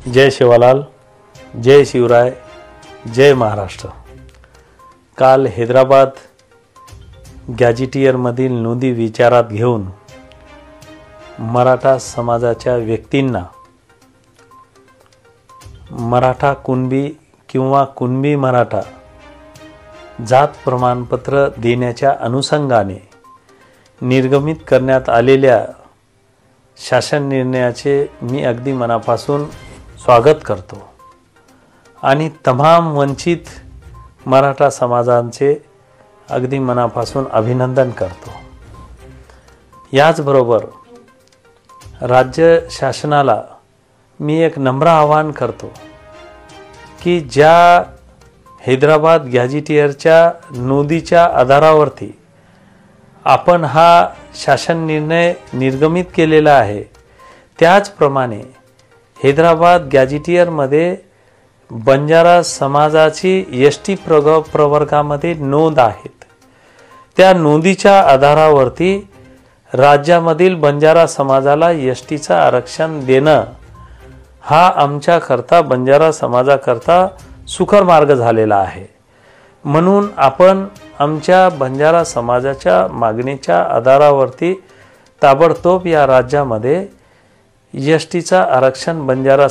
जय शिवालाल, जय शिवराय, जय महाराष्ट्र। काल हैदराबाद गॅझेटियरमधील नोंदी विचारात घेऊन मराठा समाजाच्या व्यक्तींना मराठा कुणबी किंवा कुणबी मराठा जात प्रमाणपत्र देण्याच्या अनुषंगाने निर्गमित करण्यात आलेल्या शासन निर्णयाचे मी अगदी मनापासून स्वागत करतो आणि तमाम वंचित मराठा समाजांचे अगदी मनापासून अभिनंदन करतो। याचबरोबर राज्य शासनाला मी एक नम्र आवाहन करतो की ज्या हैदराबाद गॅझेटियरच्या नोंदीच्या आधारावरती आपण हा शासन निर्णय निर्गमित केलेला आहे, त्याचप्रमाणे हैदराबाद गॅझेटियरमध्ये बंजारा समाजाची एसटी प्रवर्गामध्ये नोंद आहेत। त्या नोंदीच्या आधारावरती राज्यामधील बंजारा समाजाला एसटीचं आरक्षण देणं हा आमच्याकरता बंजारा समाजाकरता सुकर मार्ग झालेला आहे। म्हणून आपण आमच्या बंजारा समाजाच्या मागणीच्या आधारावरती ताबडतोब या राज्यामध्ये एसटीचं आरक्षण बंजारा